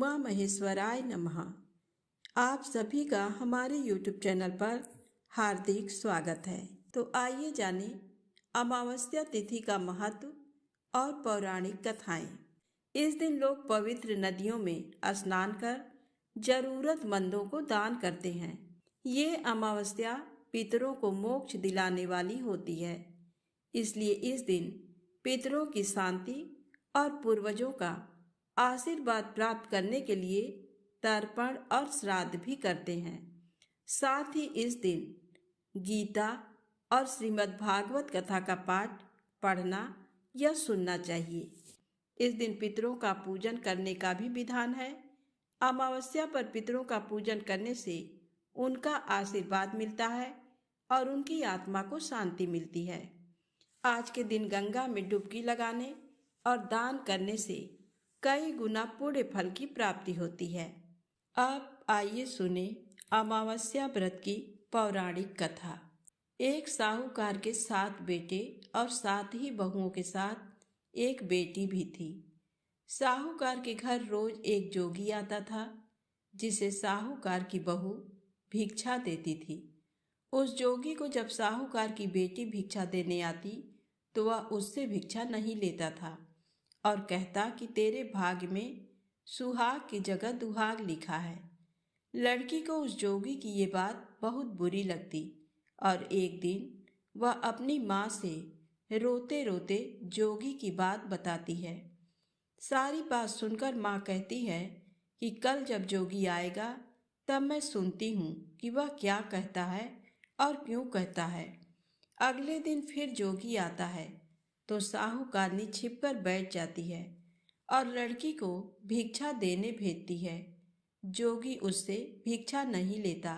उमा महेश्वराय नमः। आप सभी का हमारे YouTube चैनल पर हार्दिक स्वागत है। तो आइए जाने अमावस्या तिथि का महत्व और पौराणिक कथाएं। इस दिन लोग पवित्र नदियों में स्नान कर जरूरतमंदों को दान करते हैं। ये अमावस्या पितरों को मोक्ष दिलाने वाली होती है, इसलिए इस दिन पितरों की शांति और पूर्वजों का आशीर्वाद प्राप्त करने के लिए तर्पण और श्राद्ध भी करते हैं। साथ ही इस दिन गीता और श्रीमद् भागवत कथा का पाठ पढ़ना या सुनना चाहिए। इस दिन पितरों का पूजन करने का भी विधान है। अमावस्या पर पितरों का पूजन करने से उनका आशीर्वाद मिलता है और उनकी आत्मा को शांति मिलती है। आज के दिन गंगा में डुबकी लगाने और दान करने से कई गुना पुण्य फल की प्राप्ति होती है। अब आइए सुने अमावस्या व्रत की पौराणिक कथा। एक साहूकार के 7 बेटे और 7 ही बहुओं के साथ एक बेटी भी थी। साहूकार के घर रोज एक जोगी आता था, जिसे साहूकार की बहू भिक्षा देती थी। उस जोगी को जब साहूकार की बेटी भिक्षा देने आती तो वह उससे भिक्षा नहीं लेता था और कहता कि तेरे भाग्य में सुहाग की जगह दुहाग लिखा है। लड़की को उस जोगी की ये बात बहुत बुरी लगती और एक दिन वह अपनी माँ से रोते रोते जोगी की बात बताती है। सारी बात सुनकर माँ कहती है कि कल जब जोगी आएगा तब मैं सुनती हूँ कि वह क्या कहता है और क्यों कहता है। अगले दिन फिर जोगी आता है तो साहूकारनी छिपकर बैठ जाती है और लड़की को भिक्षा देने भेजती है। जोगी उससे भिक्षा नहीं लेता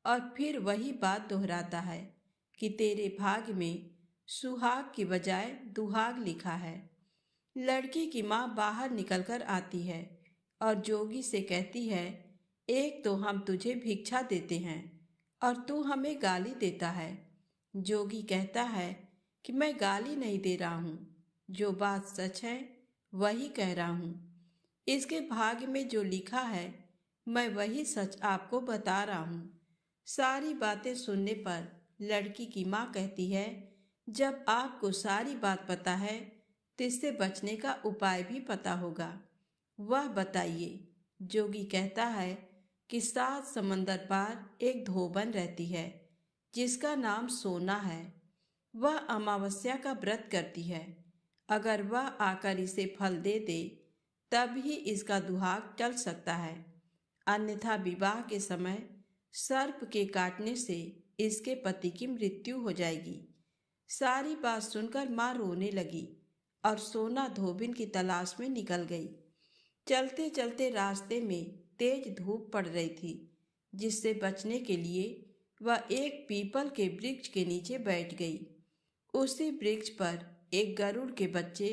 और फिर वही बात दोहराता है कि तेरे भाग्य में सुहाग की बजाय दुहाग लिखा है। लड़की की माँ बाहर निकलकर आती है और जोगी से कहती है, एक तो हम तुझे भिक्षा देते हैं और तू हमें गाली देता है। जोगी कहता है कि मैं गाली नहीं दे रहा हूँ, जो बात सच है वही कह रहा हूँ। इसके भाग्य में जो लिखा है मैं वही सच आपको बता रहा हूँ। सारी बातें सुनने पर लड़की की माँ कहती है, जब आपको सारी बात पता है तो इससे बचने का उपाय भी पता होगा, वह बताइए। जोगी कहता है कि 7 समंदर पार एक धोबन रहती है जिसका नाम सोना है। वह अमावस्या का व्रत करती है। अगर वह आकर इसे फल दे दे तब ही इसका दुहाग टल सकता है, अन्यथा विवाह के समय सर्प के काटने से इसके पति की मृत्यु हो जाएगी। सारी बात सुनकर माँ रोने लगी और सोना धोबिन की तलाश में निकल गई। चलते चलते रास्ते में तेज धूप पड़ रही थी, जिससे बचने के लिए वह एक पीपल के वृक्ष के नीचे बैठ गई। उसी वृक्ष पर एक गरुड़ के बच्चे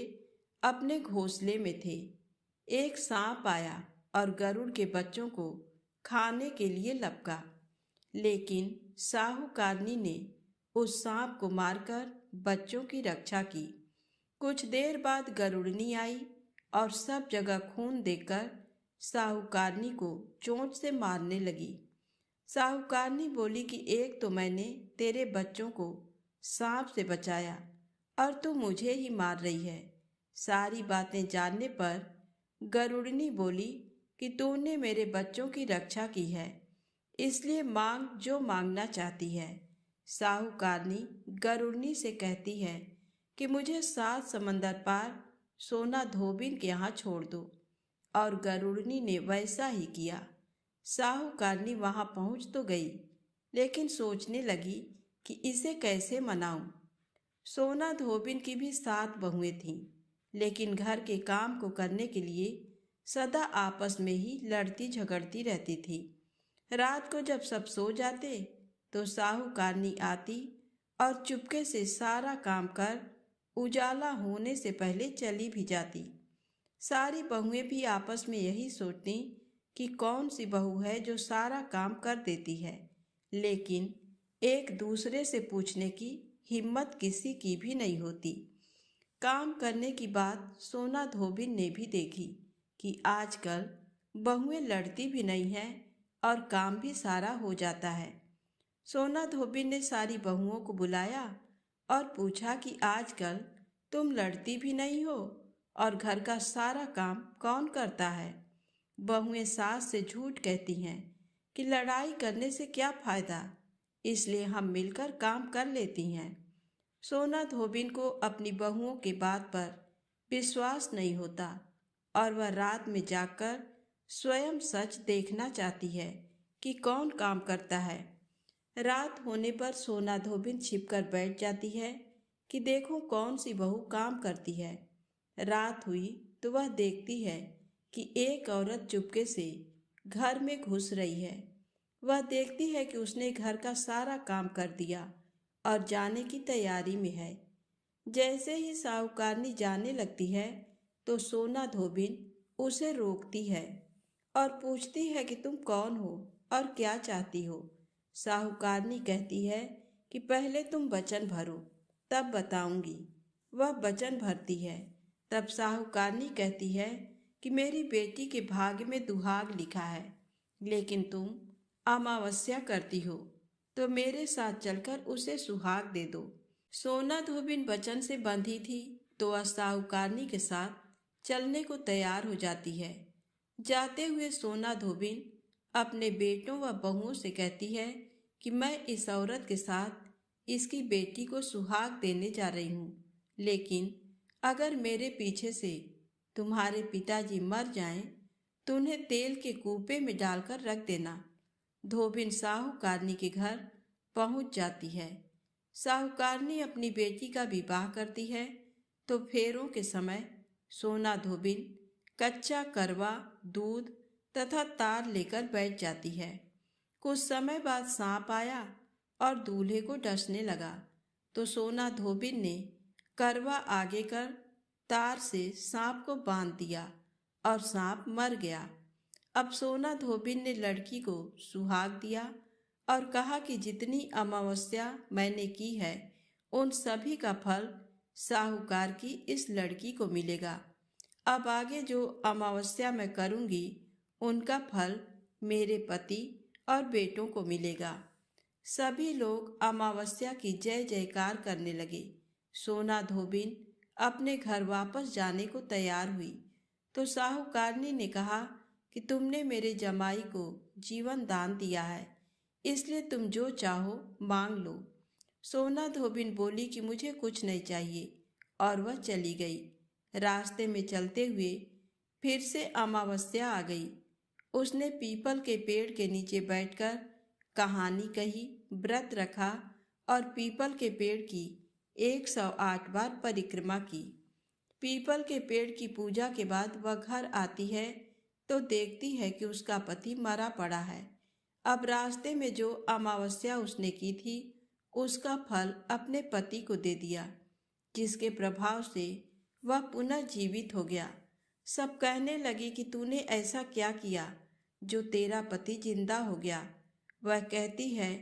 अपने घोंसले में थे। एक सांप आया और गरुड़ के बच्चों को खाने के लिए लपका, लेकिन साहूकारनी ने उस सांप को मारकर बच्चों की रक्षा की। कुछ देर बाद गरुड़नी आई और सब जगह खून देखकर साहूकारनी को चोंच से मारने लगी। साहूकारनी बोली कि एक तो मैंने तेरे बच्चों को सांप से बचाया और तू मुझे ही मार रही है। सारी बातें जानने पर गरुड़नी बोली कि तूने मेरे बच्चों की रक्षा की है, इसलिए मांग जो मांगना चाहती है। साहूकारनी गरुड़नी से कहती है कि मुझे 7 समंदर पार सोना धोबिन के यहाँ छोड़ दो, और गरुड़नी ने वैसा ही किया। साहूकारनी वहां पहुंच तो गई, लेकिन सोचने लगी कि इसे कैसे मनाऊं। सोना धोबिन की भी 7 बहुएं थीं, लेकिन घर के काम को करने के लिए सदा आपस में ही लड़ती झगड़ती रहती थी। रात को जब सब सो जाते तो साहूकारनी आती और चुपके से सारा काम कर उजाला होने से पहले चली भी जाती। सारी बहुएं भी आपस में यही सोचती कि कौन सी बहू है जो सारा काम कर देती है, लेकिन एक दूसरे से पूछने की हिम्मत किसी की भी नहीं होती। काम करने की बात सोना धोबिन ने भी देखी कि आजकल बहुएं लड़ती भी नहीं हैं और काम भी सारा हो जाता है। सोना धोबिन ने सारी बहुओं को बुलाया और पूछा कि आजकल तुम लड़ती भी नहीं हो और घर का सारा काम कौन करता है। बहुएं सास से झूठ कहती हैं कि लड़ाई करने से क्या फायदा, इसलिए हम मिलकर काम कर लेती हैं। सोना धोबिन को अपनी बहुओं के बात पर विश्वास नहीं होता और वह रात में जाकर स्वयं सच देखना चाहती है कि कौन काम करता है। रात होने पर सोना धोबिन छिपकर बैठ जाती है कि देखो कौन सी बहू काम करती है। रात हुई तो वह देखती है कि एक औरत चुपके से घर में घुस रही है। वह देखती है कि उसने घर का सारा काम कर दिया और जाने की तैयारी में है। जैसे ही साहूकारनी जाने लगती है तो सोना धोबिन उसे रोकती है और पूछती है कि तुम कौन हो और क्या चाहती हो। साहूकारनी कहती है कि पहले तुम वचन भरो, तब बताऊंगी। वह वचन भरती है। तब साहूकारनी कहती है कि मेरी बेटी के भाग्य में दुहाग लिखा है, लेकिन तुम अमावस्या करती हो तो मेरे साथ चलकर उसे सुहाग दे दो। सोना धोबिन वचन से बंधी थी तो वह साहूकारनी के साथ चलने को तैयार हो जाती है। जाते हुए सोना धोबिन अपने बेटों व बहुओं से कहती है कि मैं इस औरत के साथ इसकी बेटी को सुहाग देने जा रही हूँ, लेकिन अगर मेरे पीछे से तुम्हारे पिताजी मर जाएं तो उन्हें तेल के कूपे में डालकर रख देना। धोबिन साहूकारनी के घर पहुंच जाती है। साहूकारनी अपनी बेटी का विवाह करती है तो फेरों के समय सोना धोबिन कच्चा करवा, दूध तथा तार लेकर बैठ जाती है। कुछ समय बाद सांप आया और दूल्हे को डसने लगा तो सोना धोबिन ने करवा आगे कर तार से सांप को बांध दिया और सांप मर गया। अब सोना धोबिन ने लड़की को सुहाग दिया और कहा कि जितनी अमावस्या मैंने की है उन सभी का फल साहूकार की इस लड़की को मिलेगा। अब आगे जो अमावस्या मैं करूंगी उनका फल मेरे पति और बेटों को मिलेगा। सभी लोग अमावस्या की जय जयकार करने लगे। सोना धोबिन अपने घर वापस जाने को तैयार हुई तो साहूकारनी ने कहा कि तुमने मेरे जमाई को जीवन दान दिया है, इसलिए तुम जो चाहो मांग लो। सोना धोबिन बोली कि मुझे कुछ नहीं चाहिए और वह चली गई। रास्ते में चलते हुए फिर से अमावस्या आ गई। उसने पीपल के पेड़ के नीचे बैठकर कहानी कही, व्रत रखा और पीपल के पेड़ की 108 बार परिक्रमा की। पीपल के पेड़ की पूजा के बाद वह घर आती है तो देखती है कि उसका पति मरा पड़ा है। अब रास्ते में जो अमावस्या उसने की थी उसका फल अपने पति को दे दिया, जिसके प्रभाव से वह पुनः जीवित हो गया। सब कहने लगी कि तूने ऐसा क्या किया जो तेरा पति जिंदा हो गया। वह कहती है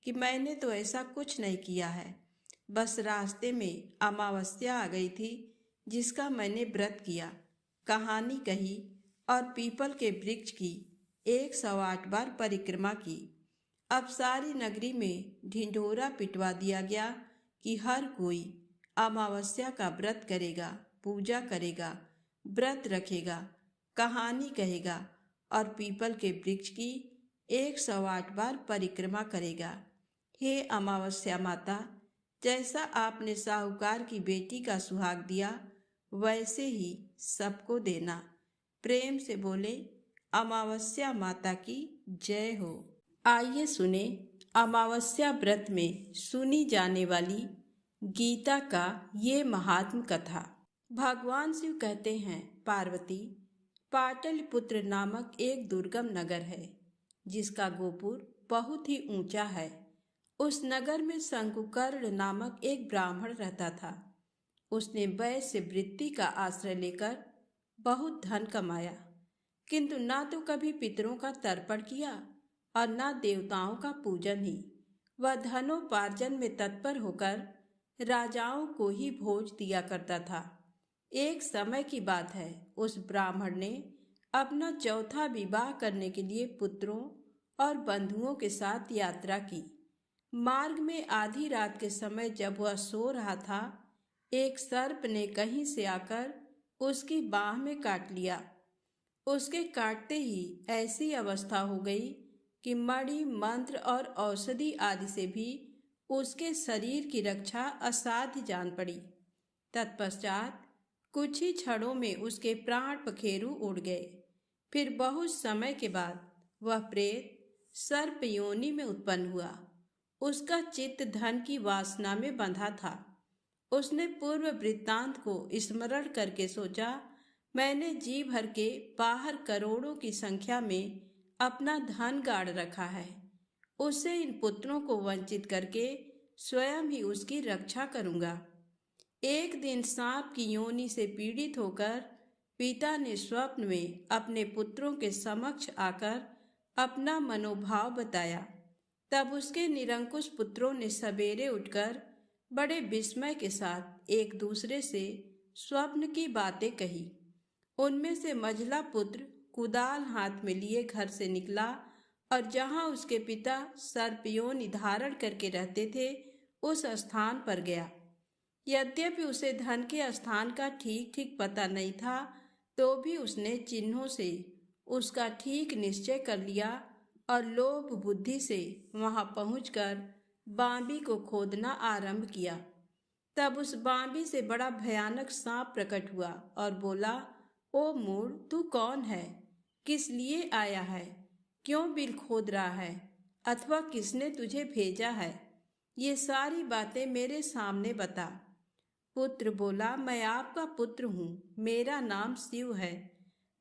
कि मैंने तो ऐसा कुछ नहीं किया है, बस रास्ते में अमावस्या आ गई थी जिसका मैंने व्रत किया, कहानी कही और पीपल के वृक्ष की 108 बार परिक्रमा की। अब सारी नगरी में ढिंढोरा पिटवा दिया गया कि हर कोई अमावस्या का व्रत करेगा, पूजा करेगा, व्रत रखेगा, कहानी कहेगा और पीपल के वृक्ष की 108 बार परिक्रमा करेगा। हे अमावस्या माता, जैसा आपने साहूकार की बेटी का सुहाग दिया वैसे ही सबको देना। प्रेम से बोले अमावस्या माता की जय हो। आइए सुने अमावस्या व्रत में सुनी जाने वाली गीता का ये महात्म कथा। भगवान शिव कहते हैं, पार्वती, पाटलिपुत्र नामक एक दुर्गम नगर है जिसका गोपुर बहुत ही ऊंचा है। उस नगर में शंकुकर्ण नामक एक ब्राह्मण रहता था। उसने वैश्य वृत्ति का आश्रय लेकर बहुत धन कमाया, किंतु ना तो कभी पितरों का तर्पण किया और ना देवताओं का पूजन ही। वह धनोपार्जन में तत्पर होकर राजाओं को ही भोज दिया करता था। एक समय की बात है, उस ब्राह्मण ने अपना चौथा विवाह करने के लिए पुत्रों और बंधुओं के साथ यात्रा की। मार्ग में आधी रात के समय जब वह सो रहा था, एक सर्प ने कहीं से आकर उसकी बाह में काट लिया। उसके काटते ही ऐसी अवस्था हो गई कि मणि, मंत्र और औषधि आदि से भी उसके शरीर की रक्षा असाध्य जान पड़ी। तत्पश्चात कुछ ही क्षणों में उसके प्राण पखेरु उड़ गए। फिर बहुत समय के बाद वह प्रेत सर्प योनि में उत्पन्न हुआ। उसका चित्त धन की वासना में बंधा था। उसने पूर्व वृत्तांत को स्मरण करके सोचा, मैंने जी भर के बाहर करोड़ों की संख्या में अपना धन गाड़ रखा है। उससे इन पुत्रों को वंचित करके स्वयं ही उसकी रक्षा करूंगा। एक दिन सांप की योनि से पीड़ित होकर पिता ने स्वप्न में अपने पुत्रों के समक्ष आकर अपना मनोभाव बताया। तब उसके निरंकुश पुत्रों ने सवेरे उठकर बड़े विस्मय के साथ एक दूसरे से स्वप्न की बातें कही। उनमें से मझला पुत्र कुदाल हाथ में लिए घर से निकला और जहां उसके पिता सर्पयोनि धारण करके रहते थे, उस स्थान पर गया। यद्यपि उसे धन के स्थान का ठीक ठीक पता नहीं था, तो भी उसने चिन्हों से उसका ठीक निश्चय कर लिया और लोभ बुद्धि से वहां पहुंचकर बांबी को खोदना आरंभ किया। तब उस बांबी से बड़ा भयानक सांप प्रकट हुआ और बोला, ओ मूढ़, तू कौन है? किस लिए आया है? क्यों बिल खोद रहा है? अथवा किसने तुझे भेजा है? ये सारी बातें मेरे सामने बता। पुत्र बोला, मैं आपका पुत्र हूँ, मेरा नाम शिव है।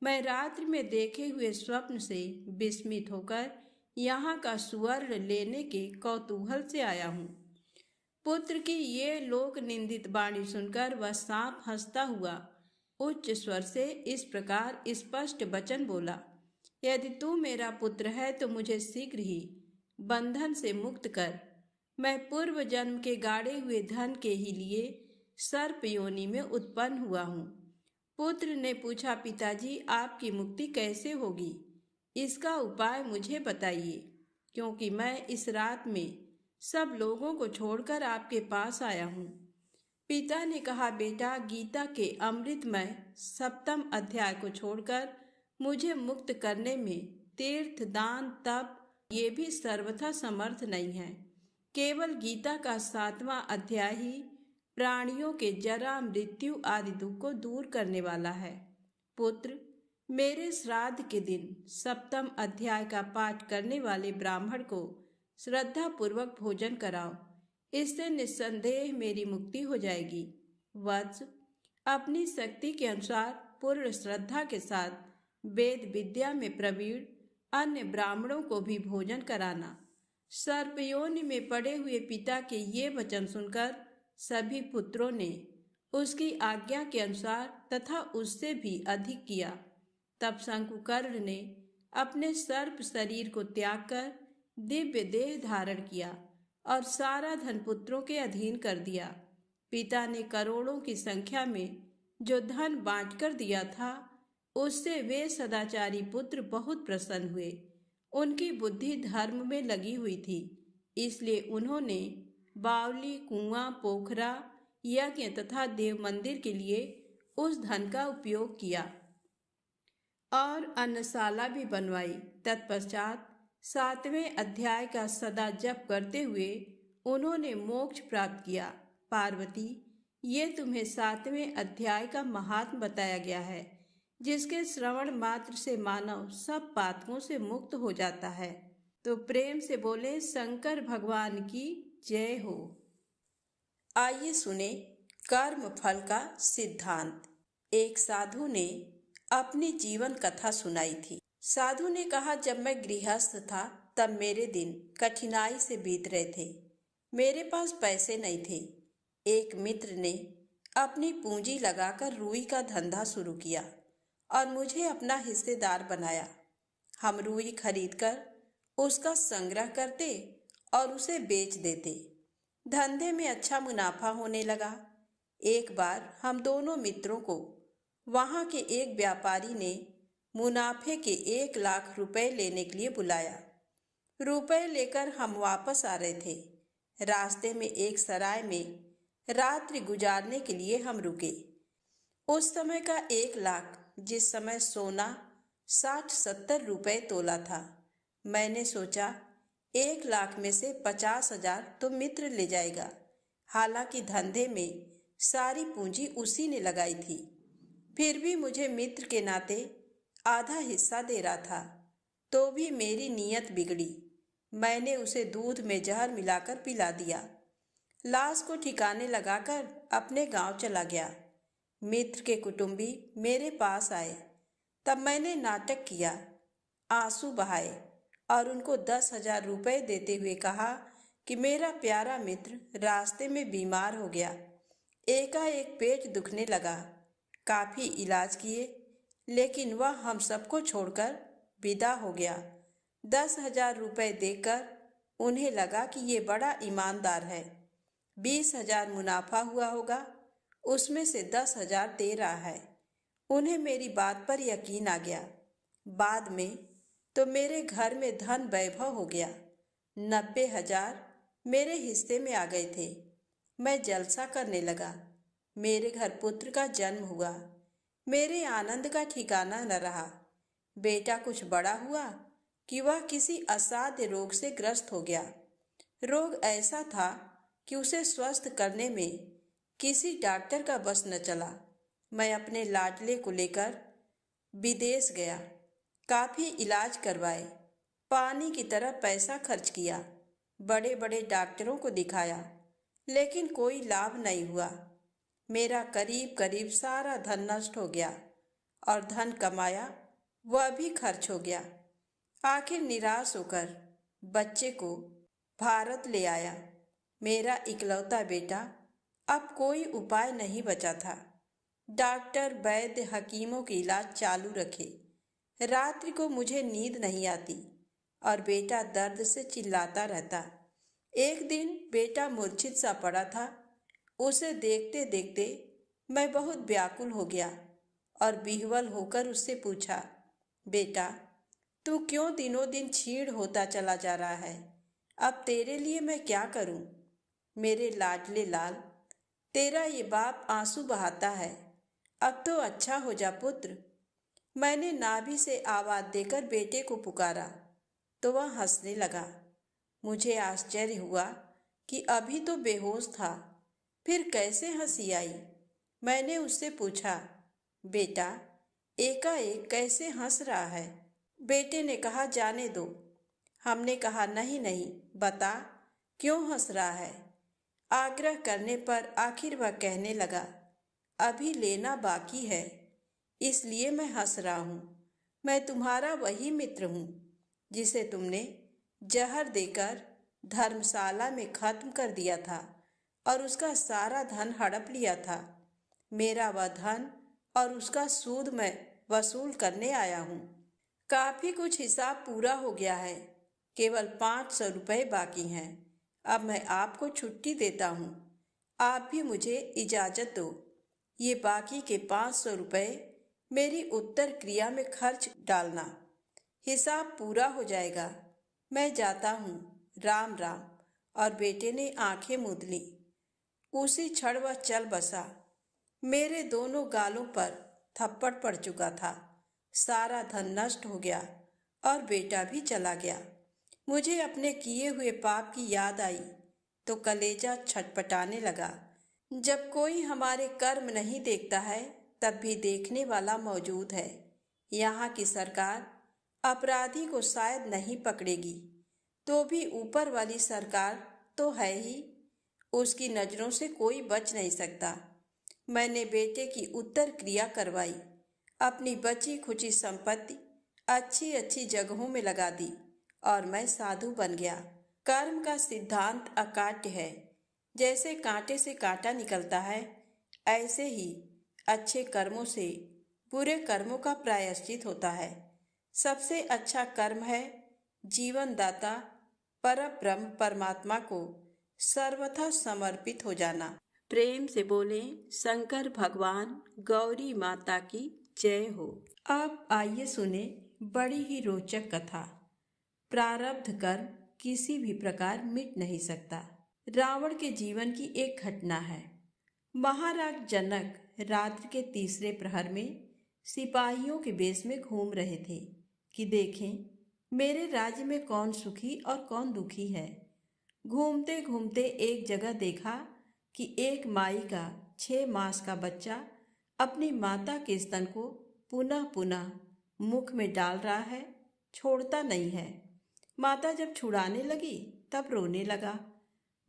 मैं रात्रि में देखे हुए स्वप्न से विस्मित होकर यहाँ का सुवर्ण लेने के कौतूहल से आया हूँ। पुत्र की ये लोक निंदित वाणी सुनकर वह सांप हंसता हुआ उच्च स्वर से इस प्रकार स्पष्ट वचन बोला, यदि तू मेरा पुत्र है तो मुझे शीघ्र ही बंधन से मुक्त कर। मैं पूर्व जन्म के गाड़े हुए धन के ही लिए सर्प योनि में उत्पन्न हुआ हूँ। पुत्र ने पूछा, पिताजी, आपकी मुक्ति कैसे होगी? इसका उपाय मुझे बताइए, क्योंकि मैं इस रात में सब लोगों को छोड़कर आपके पास आया हूँ। पिता ने कहा, बेटा, गीता के अमृतमय 7वें अध्याय को छोड़कर मुझे मुक्त करने में तीर्थ, दान, तप ये भी सर्वथा समर्थ नहीं है। केवल गीता का 7वां अध्याय ही प्राणियों के जरा, मृत्यु आदि दुख को दूर करने वाला है। पुत्र, मेरे श्राद्ध के दिन 7वें अध्याय का पाठ करने वाले ब्राह्मण को श्रद्धा पूर्वक भोजन कराओ। इससे निस्संदेह मेरी मुक्ति हो जाएगी। वत्स, अपनी शक्ति के अनुसार पूर्ण श्रद्धा के साथ वेद विद्या में प्रवीण अन्य ब्राह्मणों को भी भोजन कराना। सर्पयोनि में पड़े हुए पिता के ये वचन सुनकर सभी पुत्रों ने उसकी आज्ञा के अनुसार तथा उससे भी अधिक किया। तब शंकुकर्ण ने अपने सर्प शरीर को त्याग कर दिव्य देह धारण किया और सारा धन पुत्रों के अधीन कर दिया। पिता ने करोड़ों की संख्या में जो धन बांटकर दिया था, उससे वे सदाचारी पुत्र बहुत प्रसन्न हुए। उनकी बुद्धि धर्म में लगी हुई थी, इसलिए उन्होंने बावली, कुआं, पोखरा, यज्ञ तथा देव मंदिर के लिए उस धन का उपयोग किया और अन्नशाला भी बनवाई। तत्पश्चात 7वें अध्याय का सदा जप करते हुए उन्होंने मोक्ष प्राप्त किया। पार्वती, ये तुम्हें 7वें अध्याय का महात्म बताया गया है, जिसके श्रवण मात्र से मानव सब पातकों से मुक्त हो जाता है। तो प्रेम से बोले, शंकर भगवान की जय हो। आइए सुने कर्म फल का सिद्धांत। एक साधु ने अपनी जीवन कथा सुनाई थी। साधु ने कहा, जब मैं गृहस्थ था तब मेरे दिन कठिनाई से बीत रहे थे। मेरे पास पैसे नहीं थे। एक मित्र ने अपनी पूंजी लगाकर रुई का धंधा शुरू किया और मुझे अपना हिस्सेदार बनाया। हम रुई खरीदकर उसका संग्रह करते और उसे बेच देते। धंधे में अच्छा मुनाफा होने लगा। एक बार हम दोनों मित्रों को वहां के एक व्यापारी ने मुनाफे के 1 लाख रुपए लेने के लिए बुलाया। रुपए लेकर हम वापस आ रहे थे। रास्ते में एक सराय में रात्रि गुजारने के लिए हम रुके। उस समय का 1 लाख, जिस समय सोना 60-70 रुपए तोला था। मैंने सोचा 1 लाख में से 50,000 तो मित्र ले जाएगा। हालांकि धंधे में सारी पूंजी उसी ने लगाई थी, फिर भी मुझे मित्र के नाते आधा हिस्सा दे रहा था। तो भी मेरी नीयत बिगड़ी। मैंने उसे दूध में जहर मिलाकर पिला दिया। लाश को ठिकाने लगाकर अपने गांव चला गया। मित्र के कुटुंबी मेरे पास आए। तब मैंने नाटक किया, आंसू बहाए और उनको 10,000 रुपए देते हुए कहा कि मेरा प्यारा मित्र रास्ते में बीमार हो गया। एकाएक पेट दुखने लगा। काफी इलाज किए, लेकिन वह हम सबको छोड़कर विदा हो गया। 10,000 रुपए देकर उन्हें लगा कि ये बड़ा ईमानदार है। 20,000 मुनाफा हुआ होगा, उसमें से 10,000 दे रहा है। उन्हें मेरी बात पर यकीन आ गया। बाद में तो मेरे घर में धन वैभव हो गया। 90,000 मेरे हिस्से में आ गए थे। मैं जलसा करने लगा। मेरे घर पुत्र का जन्म हुआ। मेरे आनंद का ठिकाना न रहा। बेटा कुछ बड़ा हुआ कि वह किसी असाध्य रोग से ग्रस्त हो गया। रोग ऐसा था कि उसे स्वस्थ करने में किसी डॉक्टर का बस न चला। मैं अपने लाडले को लेकर विदेश गया। काफी इलाज करवाए, पानी की तरह पैसा खर्च किया, बड़े बड़े डॉक्टरों को दिखाया, लेकिन कोई लाभ नहीं हुआ। मेरा करीब करीब सारा धन नष्ट हो गया और धन कमाया वह भी खर्च हो गया। आखिर निराश होकर बच्चे को भारत ले आया। मेरा इकलौता बेटा। अब कोई उपाय नहीं बचा था। डॉक्टर, वैद्य, हकीमों के इलाज चालू रखे। रात्रि को मुझे नींद नहीं आती और बेटा दर्द से चिल्लाता रहता। एक दिन बेटा मूर्छित सा पड़ा था। उसे देखते देखते मैं बहुत व्याकुल हो गया और विह्वल होकर उससे पूछा, बेटा तू क्यों दिनों दिन क्षीण होता चला जा रहा है? अब तेरे लिए मैं क्या करूं? मेरे लाडले लाल, तेरा ये बाप आंसू बहाता है। अब तो अच्छा हो जा पुत्र। मैंने नाभि से आवाज देकर बेटे को पुकारा तो वह हंसने लगा। मुझे आश्चर्य हुआ कि अभी तो बेहोश था, फिर कैसे हंसी आई। मैंने उससे पूछा, बेटा एकाएक कैसे हंस रहा है? बेटे ने कहा, जाने दो। हमने कहा, नहीं नहीं, बता क्यों हंस रहा है? आग्रह करने पर आखिर वह कहने लगा, अभी लेना बाकी है, इसलिए मैं हंस रहा हूँ। मैं तुम्हारा वही मित्र हूँ जिसे तुमने जहर देकर धर्मशाला में खत्म कर दिया था और उसका सारा धन हड़प लिया था। मेरा वह धन और उसका सूद मैं वसूल करने आया हूँ। काफी कुछ हिसाब पूरा हो गया है, केवल 500 रुपये बाकी हैं। अब मैं आपको छुट्टी देता हूँ। आप भी मुझे इजाजत दो। ये बाकी के 500 रुपये मेरी उत्तर क्रिया में खर्च डालना। हिसाब पूरा हो जाएगा। मैं जाता हूँ, राम राम। और बेटे ने आंखें मूंद ली। उसी क्षण वह चल बसा। मेरे दोनों गालों पर थप्पड़ पड़ चुका था। सारा धन नष्ट हो गया और बेटा भी चला गया। मुझे अपने किए हुए पाप की याद आई तो कलेजा छटपटाने लगा। जब कोई हमारे कर्म नहीं देखता है तब भी देखने वाला मौजूद है। यहाँ की सरकार अपराधी को शायद नहीं पकड़ेगी, तो भी ऊपर वाली सरकार तो है ही, उसकी नज़रों से कोई बच नहीं सकता। मैंने बेटे की उत्तर क्रिया करवाई, अपनी बची खुची संपत्ति अच्छी अच्छी जगहों में लगा दी और मैं साधु बन गया। कर्म का सिद्धांत अकाट्य है। जैसे कांटे से कांटा निकलता है, ऐसे ही अच्छे कर्मों से बुरे कर्मों का प्रायश्चित होता है। सबसे अच्छा कर्म है जीवन दाता परब्रह्म परमात्मा को सर्वथा समर्पित हो जाना। प्रेम से बोलें शंकर भगवान गौरी माता की जय हो। अब आइए सुने बड़ी ही रोचक कथा। प्रारब्ध कर्म किसी भी प्रकार मिट नहीं सकता। रावण के जीवन की एक घटना है। महाराज जनक रात्रि के तीसरे प्रहर में सिपाहियों के बेश में घूम रहे थे कि देखें मेरे राज्य में कौन सुखी और कौन दुखी है। घूमते घूमते एक जगह देखा कि एक माई का 6 मास का बच्चा अपनी माता के स्तन को पुनः पुनः मुख में डाल रहा है, छोड़ता नहीं है। माता जब छुड़ाने लगी तब रोने लगा।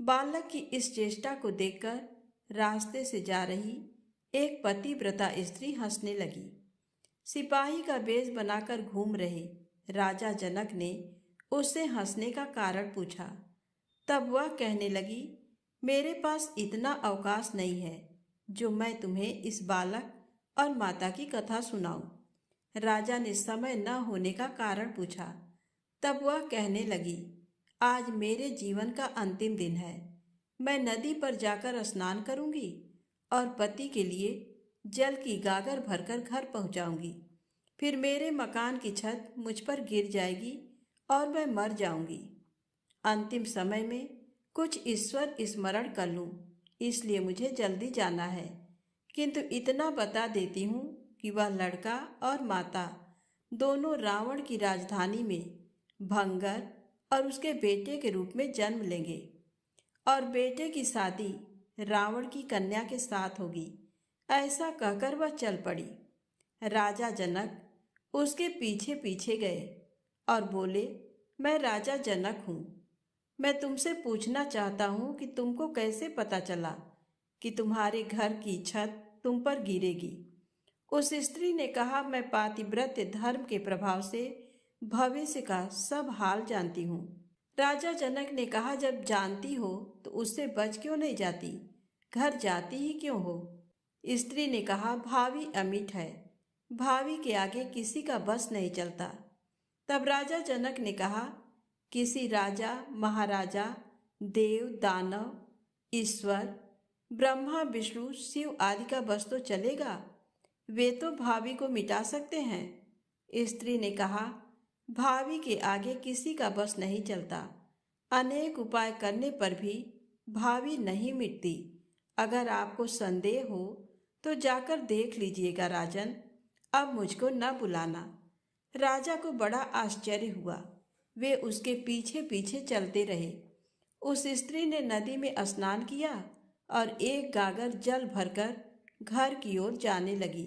बालक की इस चेष्टा को देखकर रास्ते से जा रही एक पतिव्रता स्त्री हंसने लगी। सिपाही का वेश बनाकर घूम रहे राजा जनक ने उससे हंसने का कारण पूछा। तब वह कहने लगी, मेरे पास इतना अवकाश नहीं है जो मैं तुम्हें इस बालक और माता की कथा सुनाऊं। राजा ने समय न होने का कारण पूछा। तब वह कहने लगी, आज मेरे जीवन का अंतिम दिन है। मैं नदी पर जाकर स्नान करूंगी और पति के लिए जल की गागर भरकर घर पहुंचाऊंगी। फिर मेरे मकान की छत मुझ पर गिर जाएगी और मैं मर जाऊंगी। अंतिम समय में कुछ ईश्वर स्मरण कर लूं, इसलिए मुझे जल्दी जाना है। किंतु इतना बता देती हूँ कि वह लड़का और माता दोनों रावण की राजधानी में भंगर और उसके बेटे के रूप में जन्म लेंगे और बेटे की शादी रावण की कन्या के साथ होगी। ऐसा कहकर वह चल पड़ी। राजा जनक उसके पीछे पीछे गए और बोले, मैं राजा जनक हूँ। मैं तुमसे पूछना चाहता हूँ कि तुमको कैसे पता चला कि तुम्हारे घर की छत तुम पर गिरेगी। उस स्त्री ने कहा, मैं पातिव्रत्य धर्म के प्रभाव से भविष्य का सब हाल जानती हूँ। राजा जनक ने कहा, जब जानती हो तो उससे बच क्यों नहीं जाती, घर जाती ही क्यों हो। स्त्री ने कहा, भावी अमिट है, भावी के आगे किसी का बस नहीं चलता। तब राजा जनक ने कहा, किसी राजा महाराजा देव दानव ईश्वर ब्रह्मा विष्णु शिव आदि का बस तो चलेगा, वे तो भावी को मिटा सकते हैं। स्त्री ने कहा, भावी के आगे किसी का बस नहीं चलता। अनेक उपाय करने पर भी भावी नहीं मिटती। अगर आपको संदेह हो तो जाकर देख लीजिएगा राजन, अब मुझको न बुलाना। राजा को बड़ा आश्चर्य हुआ। वे उसके पीछे पीछे चलते रहे। उस स्त्री ने नदी में स्नान किया और एक गागर जल भरकर घर की ओर जाने लगी।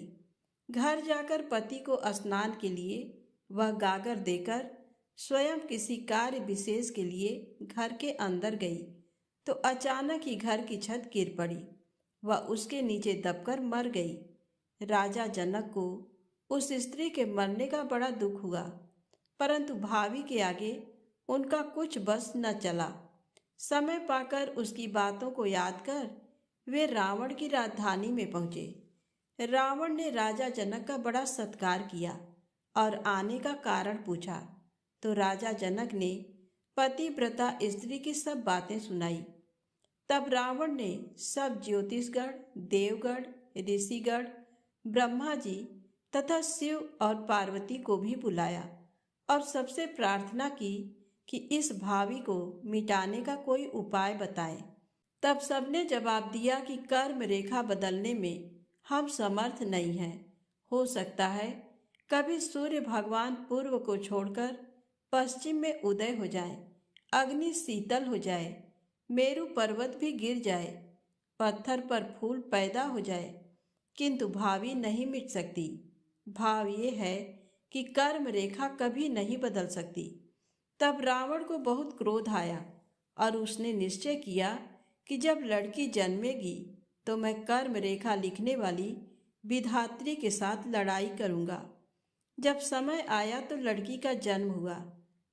घर जाकर पति को स्नान के लिए वह गागर देकर स्वयं किसी कार्य विशेष के लिए घर के अंदर गई तो अचानक ही घर की छत गिर पड़ी। वह उसके नीचे दबकर मर गई। राजा जनक को उस स्त्री के मरने का बड़ा दुख हुआ, परंतु भावी के आगे उनका कुछ बस न चला। समय पाकर उसकी बातों को याद कर वे रावण की राजधानी में पहुंचे। रावण ने राजा जनक का बड़ा सत्कार किया और आने का कारण पूछा तो राजा जनक ने पतिव्रता स्त्री की सब बातें सुनाई। तब रावण ने सब ज्योतिषगढ़, देवगढ़, ऋषिगढ़, ब्रह्मा जी तथा शिव और पार्वती को भी बुलाया और सबसे प्रार्थना की कि इस भावी को मिटाने का कोई उपाय बताएं। तब सबने जवाब दिया कि कर्म रेखा बदलने में हम समर्थ नहीं हैं। हो सकता है कभी सूर्य भगवान पूर्व को छोड़कर पश्चिम में उदय हो जाए, अग्नि शीतल हो जाए, मेरु पर्वत भी गिर जाए, पत्थर पर फूल पैदा हो जाए, किंतु भावी नहीं मिट सकती। भाव ये है कि कर्म रेखा कभी नहीं बदल सकती। तब रावण को बहुत क्रोध आया और उसने निश्चय किया कि जब लड़की जन्मेगी तो मैं कर्म रेखा लिखने वाली विधात्री के साथ लड़ाई करूंगा। जब समय आया तो लड़की का जन्म हुआ।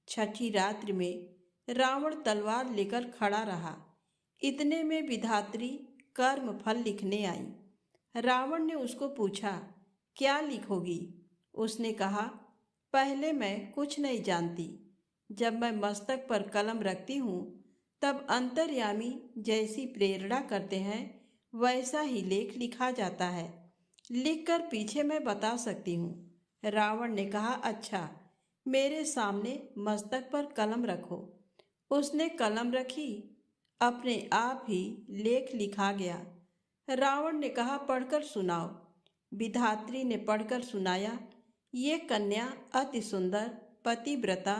छठी रात्रि में रावण तलवार लेकर खड़ा रहा। इतने में विधात्री कर्म फल लिखने आई। रावण ने उसको पूछा, क्या लिखोगी? उसने कहा, पहले मैं कुछ नहीं जानती। जब मैं मस्तक पर कलम रखती हूँ तब अंतर्यामी जैसी प्रेरणा करते हैं वैसा ही लेख लिखा जाता है। लिखकर पीछे मैं बता सकती हूँ। रावण ने कहा, अच्छा, मेरे सामने मस्तक पर कलम रखो। उसने कलम रखी, अपने आप ही लेख लिखा गया। रावण ने कहा, पढ़कर सुनाओ। विधात्री ने पढ़कर सुनाया, ये कन्या अति सुंदर, पतिव्रता,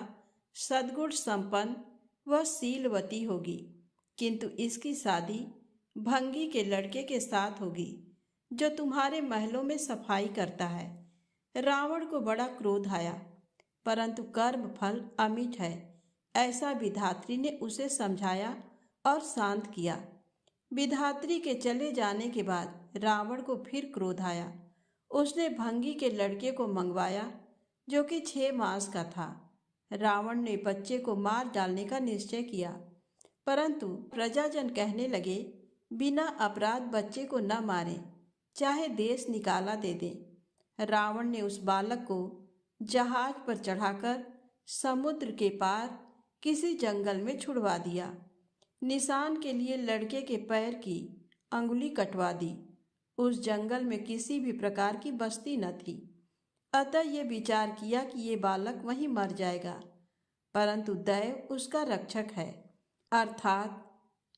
सद्गुण संपन्न व शीलवती होगी, किंतु इसकी शादी भंगी के लड़के के साथ होगी, जो तुम्हारे महलों में सफाई करता है। रावण को बड़ा क्रोध आया, परंतु कर्म फल अमिट है, ऐसा विधात्री ने उसे समझाया और शांत किया। विधात्री के चले जाने के बाद रावण को फिर क्रोध आया। उसने भंगी के लड़के को मंगवाया, जो कि 6 मास का था। रावण ने बच्चे को मार डालने का निश्चय किया, परंतु प्रजाजन कहने लगे, बिना अपराध बच्चे को न मारें, चाहे देश निकाला दे दें। रावण ने उस बालक को जहाज पर चढ़ाकर समुद्र के पार किसी जंगल में छुड़वा दिया। निशान के लिए लड़के के पैर की अंगुली कटवा दी। उस जंगल में किसी भी प्रकार की बस्ती न थी, अतः ये विचार किया कि ये बालक वहीं मर जाएगा, परंतु दैव उसका रक्षक है, अर्थात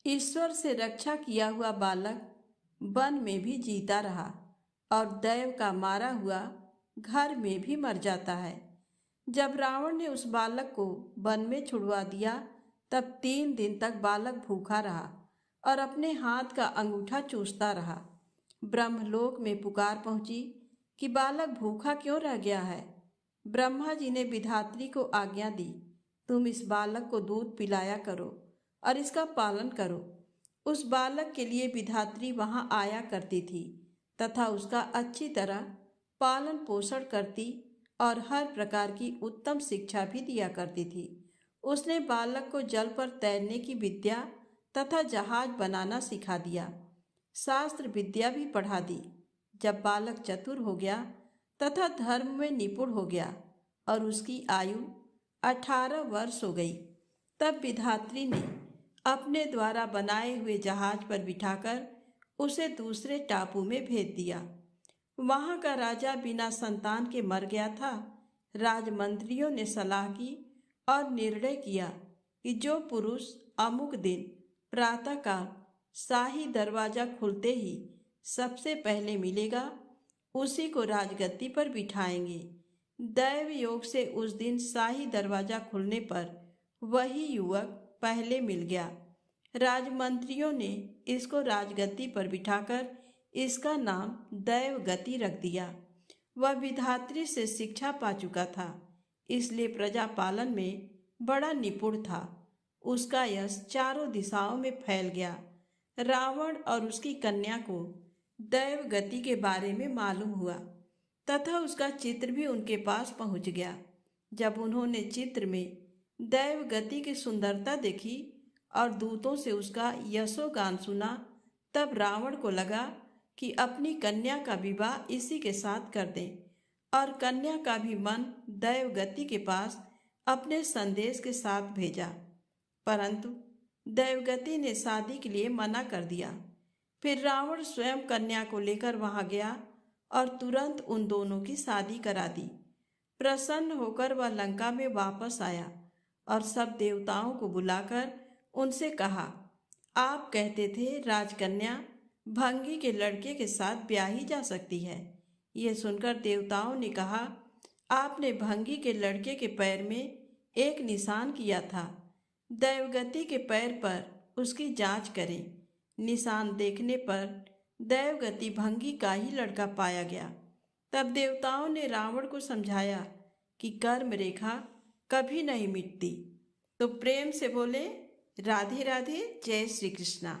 ईश्वर से रक्षा किया हुआ बालक वन में भी जीता रहा और दैव का मारा हुआ घर में भी मर जाता है। जब रावण ने उस बालक को वन में छुड़वा दिया, तब 3 दिन तक बालक भूखा रहा और अपने हाथ का अंगूठा चूसता रहा। ब्रह्मलोक में पुकार पहुंची कि बालक भूखा क्यों रह गया है। ब्रह्मा जी ने विधात्री को आज्ञा दी, तुम इस बालक को दूध पिलाया करो और इसका पालन करो। उस बालक के लिए विधात्री वहां आया करती थी तथा उसका अच्छी तरह पालन पोषण करती और हर प्रकार की उत्तम शिक्षा भी दिया करती थी। उसने बालक को जल पर तैरने की विद्या तथा जहाज बनाना सिखा दिया, शास्त्र विद्या भी पढ़ा दी। जब बालक चतुर हो गया तथा धर्म में निपुण हो गया और उसकी आयु 18 वर्ष हो गई, तब विधात्री ने अपने द्वारा बनाए हुए जहाज पर बिठाकर उसे दूसरे टापू में भेज दिया। वहां का राजा बिना संतान के मर गया था। राजमंत्रियों ने सलाह की और निर्णय किया कि जो पुरुष अमुक दिन प्रातःकाल शाही दरवाजा खुलते ही सबसे पहले मिलेगा, उसी को राजगद्दी पर बिठाएंगे। दैव योग से उस दिन शाही दरवाजा खुलने पर वही युवक पहले मिल गया। राजमंत्रियों ने इसको राजगद्दी पर बिठाकर इसका नाम दैवगति रख दिया। वह विधात्री से शिक्षा पा चुका था, इसलिए प्रजा पालन में बड़ा निपुण था। उसका यश चारों दिशाओं में फैल गया। रावण और उसकी कन्या को दैवगति के बारे में मालूम हुआ तथा उसका चित्र भी उनके पास पहुंच गया। जब उन्होंने चित्र में दैवगति की सुंदरता देखी और दूतों से उसका यशोगान सुना, तब रावण को लगा कि अपनी कन्या का विवाह इसी के साथ कर दें और कन्या का भी मन दैवगति के पास अपने संदेश के साथ भेजा, परंतु दैवगति ने शादी के लिए मना कर दिया। फिर रावण स्वयं कन्या को लेकर वहां गया और तुरंत उन दोनों की शादी करा दी। प्रसन्न होकर वह लंका में वापस आया और सब देवताओं को बुलाकर उनसे कहा, आप कहते थे राजकन्या भंगी के लड़के के साथ ब्याही जा सकती है। ये सुनकर देवताओं ने कहा, आपने भंगी के लड़के के पैर में एक निशान किया था, दैवगति के पैर पर उसकी जांच करें। निशान देखने पर दैवगति भंगी का ही लड़का पाया गया। तब देवताओं ने रावण को समझाया कि कर्म रेखा कभी नहीं मिटती। तो प्रेम से बोले, राधे राधे, जय श्री कृष्णा।